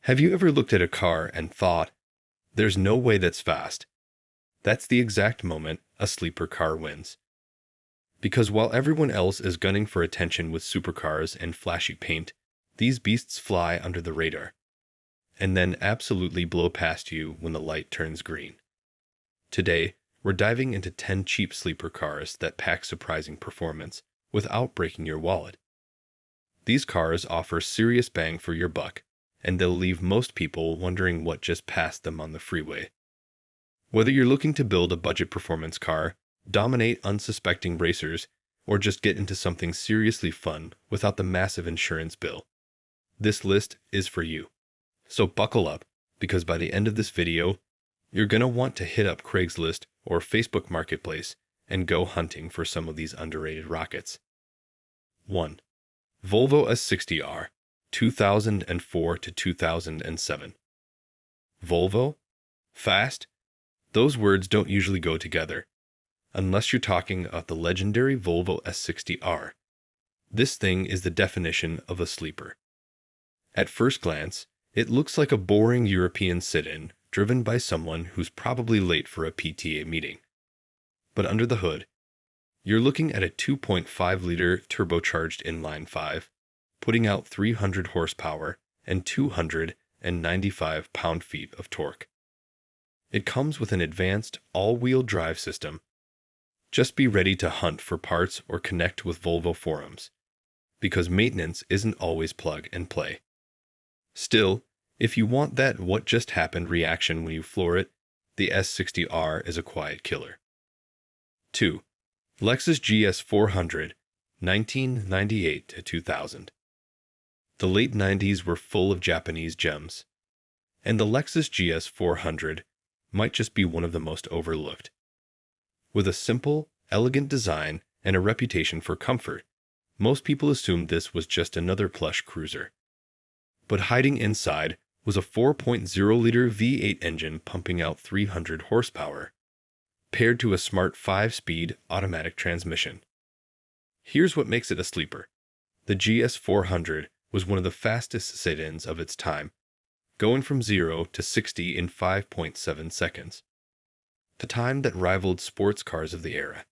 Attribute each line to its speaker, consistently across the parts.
Speaker 1: Have you ever looked at a car and thought, there's no way that's fast? That's the exact moment a sleeper car wins. Because while everyone else is gunning for attention with supercars and flashy paint, these beasts fly under the radar, and then absolutely blow past you when the light turns green. Today, we're diving into 10 cheap sleeper cars that pack surprising performance without breaking your wallet. These cars offer serious bang for your buck, and they'll leave most people wondering what just passed them on the freeway. Whether you're looking to build a budget performance car, dominate unsuspecting racers, or just get into something seriously fun without the massive insurance bill, this list is for you. So buckle up, because by the end of this video, you're going to want to hit up Craigslist or Facebook Marketplace and go hunting for some of these underrated rockets. 1. Volvo S60R, 2004 to 2007. Volvo? Fast? Those words don't usually go together, unless you're talking about the legendary Volvo S60R. This thing is the definition of a sleeper. At first glance, it looks like a boring European sit-in driven by someone who's probably late for a PTA meeting. But under the hood, you're looking at a 2.5-liter turbocharged inline-5, putting out 300 horsepower and 295 pound-feet of torque. It comes with an advanced all-wheel drive system. Just be ready to hunt for parts or connect with Volvo forums, because maintenance isn't always plug and play. Still, if you want that what just happened reaction when you floor it, the S60R is a quiet killer. 2. Lexus GS 400, 1998 to 2000. The late 90s were full of Japanese gems, and the Lexus GS 400 might just be one of the most overlooked. With a simple, elegant design and a reputation for comfort, most people assumed this was just another plush cruiser. But hiding inside was a 4.0-liter V8 engine pumping out 300 horsepower, paired to a smart 5-speed automatic transmission. Here's what makes it a sleeper. The GS 400 was one of the fastest sedans of its time, going from 0 to 60 in 5.7 seconds, the time that rivaled sports cars of the era.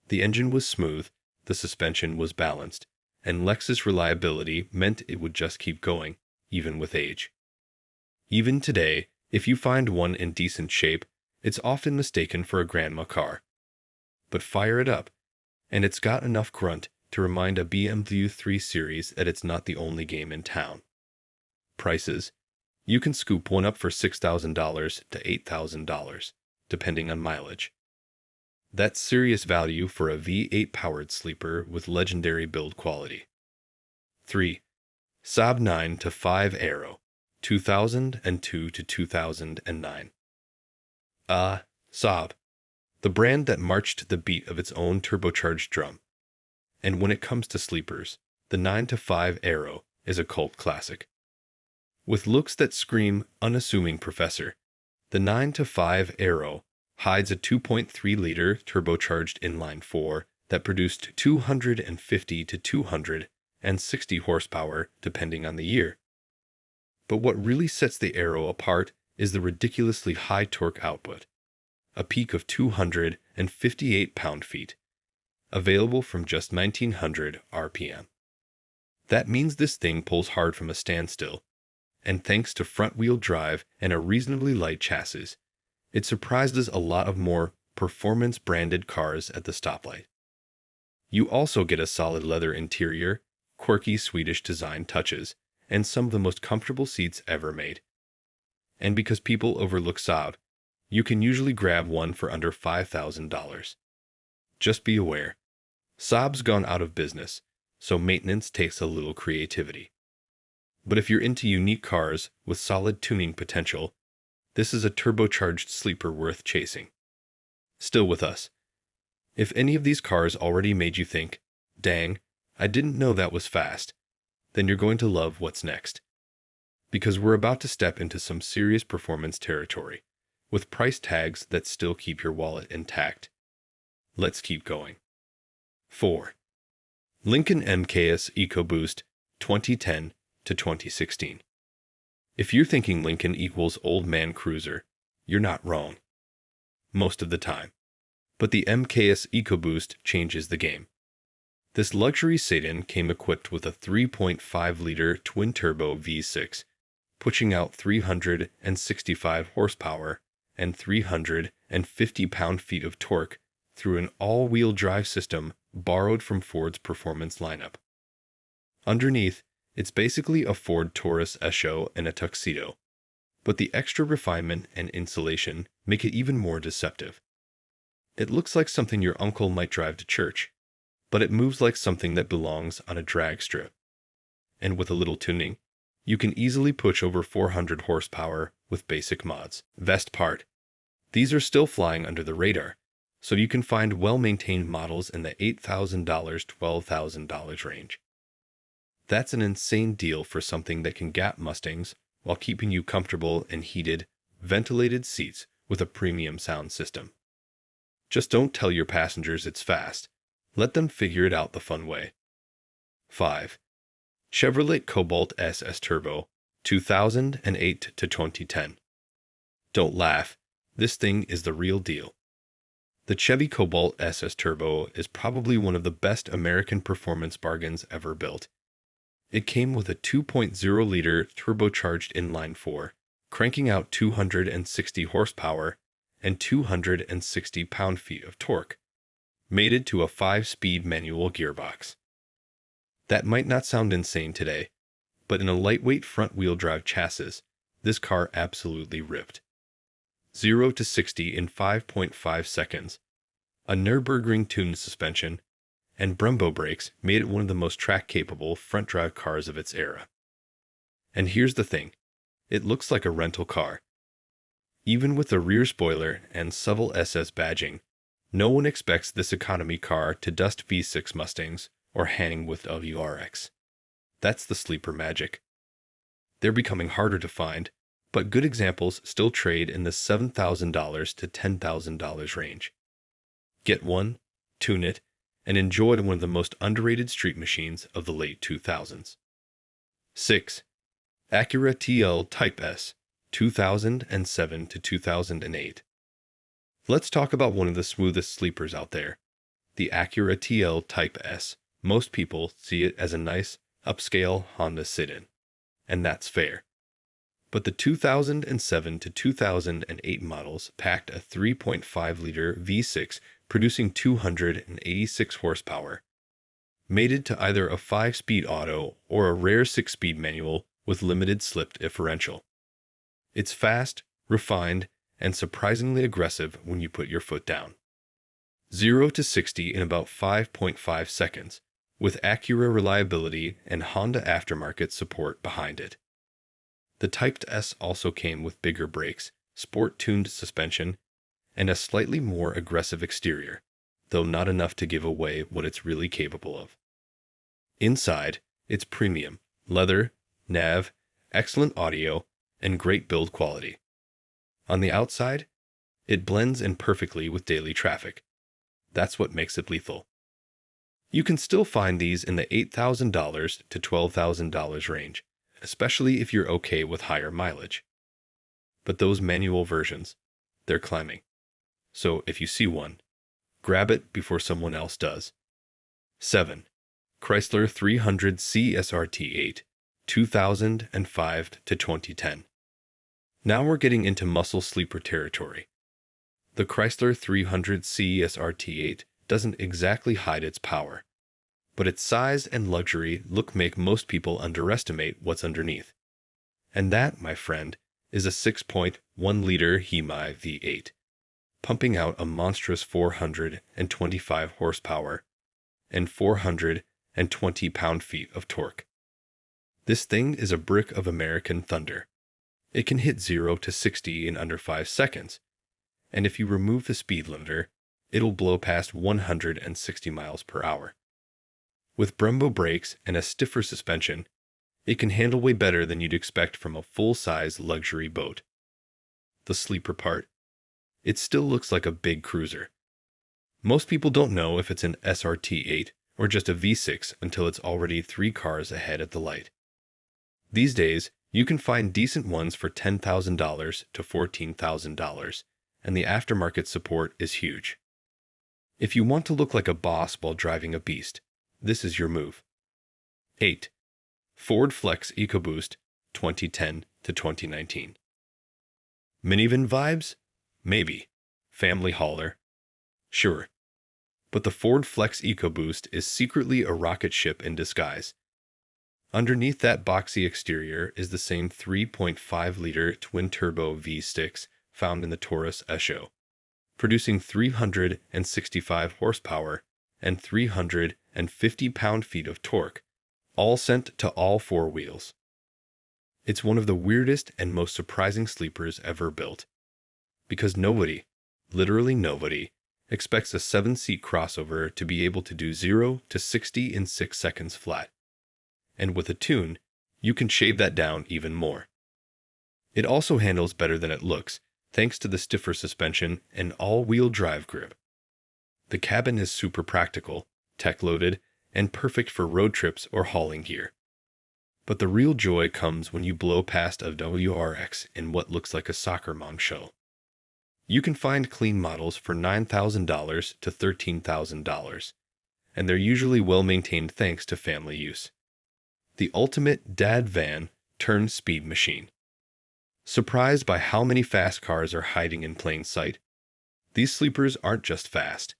Speaker 1: The engine was smooth, the suspension was balanced, and Lexus reliability meant it would just keep going, even with age. Even today, if you find one in decent shape, it's often mistaken for a grandma car. But fire it up, and it's got enough grunt to remind a BMW 3 Series that it's not the only game in town. Prices: you can scoop one up for $6,000 to $8,000, depending on mileage. That's serious value for a V8 powered sleeper with legendary build quality. 3. Saab 9 to 5 Aero, 2002 to 2009. Saab, the brand that marched to the beat of its own turbocharged drum. And when it comes to sleepers, the 9 to 5 Aero is a cult classic. With looks that scream unassuming professor, the 9 to 5 Aero hides a 2.3-liter turbocharged inline-4 that produced 250 to 260 horsepower depending on the year. But what really sets the Aero apart is the ridiculously high torque output, a peak of 258 pound-feet, available from just 1900 RPM. That means this thing pulls hard from a standstill, and thanks to front-wheel drive and a reasonably light chassis, it surprises a lot of more performance-branded cars at the stoplight. You also get a solid leather interior, quirky Swedish design touches, and some of the most comfortable seats ever made. And because people overlook Saab, you can usually grab one for under $5,000. Just be aware, Saab's gone out of business, so maintenance takes a little creativity. But if you're into unique cars with solid tuning potential, this is a turbocharged sleeper worth chasing. Still with us. If any of these cars already made you think, dang, I didn't know that was fast, then you're going to love what's next. Because we're about to step into some serious performance territory, with price tags that still keep your wallet intact. Let's keep going. 4. Lincoln MKS EcoBoost 2010 to 2016. If you're thinking Lincoln equals old man cruiser, you're not wrong. Most of the time. But the MKS EcoBoost changes the game. This luxury sedan came equipped with a 3.5-liter twin-turbo V6, pushing out 365 horsepower and 350 pound-feet of torque through an all-wheel drive system borrowed from Ford's performance lineup. Underneath, it's basically a Ford Taurus Echo in a tuxedo, but the extra refinement and insulation make it even more deceptive. It looks like something your uncle might drive to church, but it moves like something that belongs on a drag strip. And with a little tuning, you can easily push over 400 horsepower with basic mods. Best part, these are still flying under the radar, so you can find well-maintained models in the $8,000 to $12,000 range. That's an insane deal for something that can gap Mustangs while keeping you comfortable in heated, ventilated seats with a premium sound system. Just don't tell your passengers it's fast. Let them figure it out the fun way. 5. Chevrolet Cobalt SS Turbo, 2008 to 2010. Don't laugh, this thing is the real deal. The Chevy Cobalt SS Turbo is probably one of the best American performance bargains ever built. It came with a 2.0-liter turbocharged inline-4, cranking out 260 horsepower and 260 pound-feet of torque, mated to a 5-speed manual gearbox. That might not sound insane today, but in a lightweight front-wheel drive chassis, this car absolutely ripped. 0 to 60 in 5.5 seconds. A Nürburgring-tuned suspension and Brembo brakes made it one of the most track-capable front-drive cars of its era. And here's the thing, it looks like a rental car. Even with a rear spoiler and Seville SS badging, no one expects this economy car to dust V6 Mustangs or hang with WRX. That's the sleeper magic. They're becoming harder to find, but good examples still trade in the $7,000 to $10,000 range. Get one, tune it, and enjoy one of the most underrated street machines of the late 2000s. 6. Acura TL Type S, 2007 to 2008. Let's talk about one of the smoothest sleepers out there, the Acura TL Type S. Most people see it as a nice, upscale Honda sedan, and that's fair. But the 2007 to 2008 models packed a 3.5-liter V6 producing 286 horsepower, mated to either a 5-speed auto or a rare 6-speed manual with limited slip differential. It's fast, refined, and surprisingly aggressive when you put your foot down. 0 to 60 in about 5.5 seconds, with Acura reliability and Honda aftermarket support behind it. The Type S also came with bigger brakes, sport-tuned suspension, and a slightly more aggressive exterior, though not enough to give away what it's really capable of. Inside, it's premium, leather, nav, excellent audio, and great build quality. On the outside, it blends in perfectly with daily traffic. That's what makes it lethal. You can still find these in the $8,000 to $12,000 range, especially if you're okay with higher mileage. But those manual versions, they're climbing. So if you see one, grab it before someone else does. 7. Chrysler 300C SRT8, 2005 to 2010. Now we're getting into muscle sleeper territory. The Chrysler 300C SRT8 doesn't exactly hide its power, but its size and luxury look make most people underestimate what's underneath. And that, my friend, is a 6.1-liter HEMI V8, pumping out a monstrous 425 horsepower and 420 pound-feet of torque. This thing is a brick of American thunder. It can hit 0 to 60 in under 5 seconds, and if you remove the speed limiter, it'll blow past 160 miles per hour. With Brembo brakes and a stiffer suspension, it can handle way better than you'd expect from a full-size luxury boat. The sleeper part. It still looks like a big cruiser. Most people don't know if it's an SRT8 or just a V6 until it's already 3 cars ahead at the light. These days, You can find decent ones for $10,000 to $14,000, and the aftermarket support is huge. If you want to look like a boss while driving a beast, this is your move. 8. Ford Flex EcoBoost 2010 to 2019. Minivan vibes? Maybe. Family hauler? Sure. But the Ford Flex EcoBoost is secretly a rocket ship in disguise. Underneath that boxy exterior is the same 3.5-liter twin-turbo V6 found in the Taurus Echo, producing 365 horsepower and 350 pound-feet of torque, all sent to all four wheels. It's one of the weirdest and most surprising sleepers ever built, because nobody, literally nobody, expects a 7-seat crossover to be able to do 0 to 60 in 6 seconds flat. And with a tune, you can shave that down even more. It also handles better than it looks, thanks to the stiffer suspension and all-wheel drive grip. The cabin is super practical, tech-loaded, and perfect for road trips or hauling gear. But the real joy comes when you blow past a WRX in what looks like a soccer mom show. You can find clean models for $9,000 to $13,000, and they're usually well-maintained thanks to family use. The ultimate dad van turned speed machine. Surprised by how many fast cars are hiding in plain sight? These sleepers aren't just fast.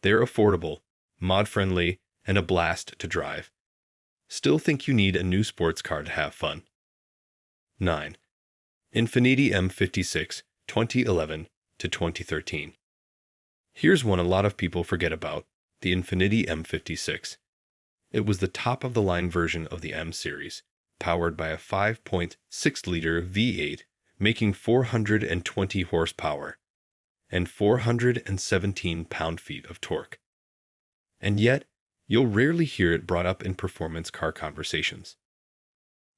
Speaker 1: They're affordable, mod-friendly, and a blast to drive. Still think you need a new sports car to have fun? 9. Infiniti M56 2011 to 2013. Here's one a lot of people forget about, the Infiniti M56. It was the top-of-the-line version of the M series, powered by a 5.6-liter V8, making 420 horsepower and 417 pound-feet of torque. And yet, you'll rarely hear it brought up in performance car conversations.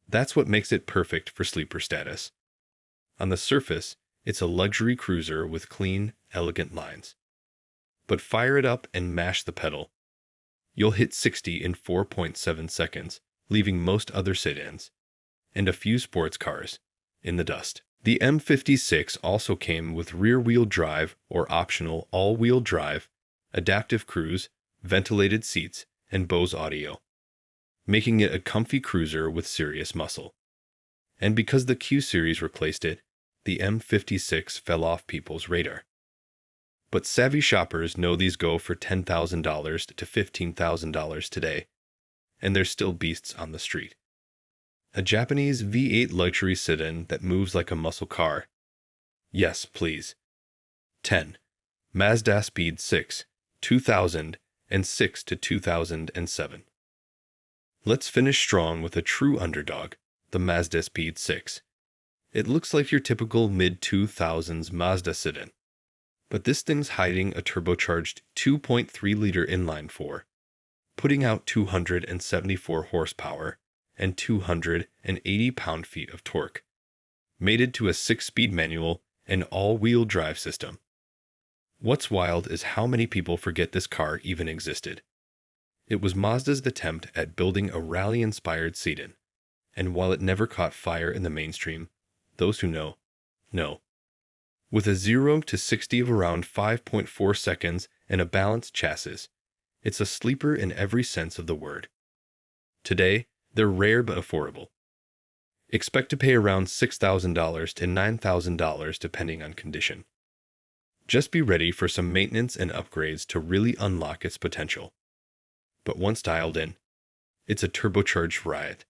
Speaker 1: That's what makes it perfect for sleeper status. On the surface, it's a luxury cruiser with clean, elegant lines. But fire it up and mash the pedal. You'll hit 60 in 4.7 seconds, leaving most other sedans, and a few sports cars, in the dust. The M56 also came with rear-wheel drive or optional all-wheel drive, adaptive cruise, ventilated seats, and Bose audio, making it a comfy cruiser with serious muscle. And because the Q series replaced it, the M56 fell off people's radar. But savvy shoppers know these go for $10,000 to $15,000 today, and they're still beasts on the street. A Japanese V8 luxury sedan that moves like a muscle car. Yes, please. 10. Mazda Speed 6, 2006 to 2007. Let's finish strong with a true underdog, the Mazda Speed 6. It looks like your typical mid-2000s Mazda sedan. But this thing's hiding a turbocharged 2.3-liter inline-4, putting out 274 horsepower and 280 pound-feet of torque, mated to a 6-speed manual and all-wheel drive system. What's wild is how many people forget this car even existed. It was Mazda's attempt at building a rally-inspired sedan, and while it never caught fire in the mainstream, those who know, know. With a 0 to 60 of around 5.4 seconds and a balanced chassis, it's a sleeper in every sense of the word. Today, they're rare but affordable. Expect to pay around $6,000 to $9,000 depending on condition. Just be ready for some maintenance and upgrades to really unlock its potential. But once dialed in, it's a turbocharged riot.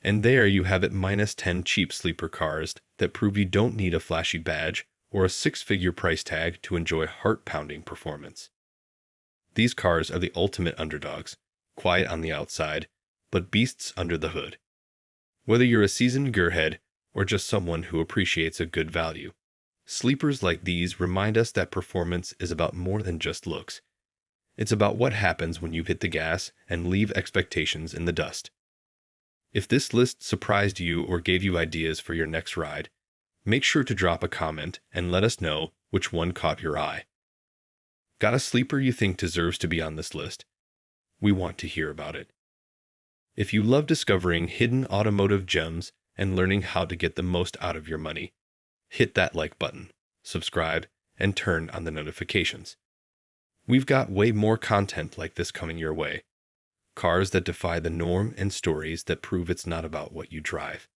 Speaker 1: And there you have it, minus 10 cheap sleeper cars that prove you don't need a flashy badge or a 6-figure price tag to enjoy heart-pounding performance. These cars are the ultimate underdogs, quiet on the outside, but beasts under the hood. Whether you're a seasoned gearhead or just someone who appreciates a good value, sleepers like these remind us that performance is about more than just looks. It's about what happens when you hit the gas and leave expectations in the dust. If this list surprised you or gave you ideas for your next ride, make sure to drop a comment and let us know which one caught your eye. Got a sleeper you think deserves to be on this list? We want to hear about it. If you love discovering hidden automotive gems and learning how to get the most out of your money. Hit that like button, subscribe, and turn on the notifications. We've got way more content like this coming your way. Cars that defy the norm and stories that prove it's not about what you drive.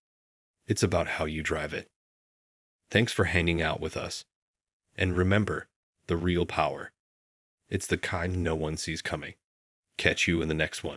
Speaker 1: It's about how you drive it. Thanks for hanging out with us. And remember, the real power. It's the kind no one sees coming. Catch you in the next one.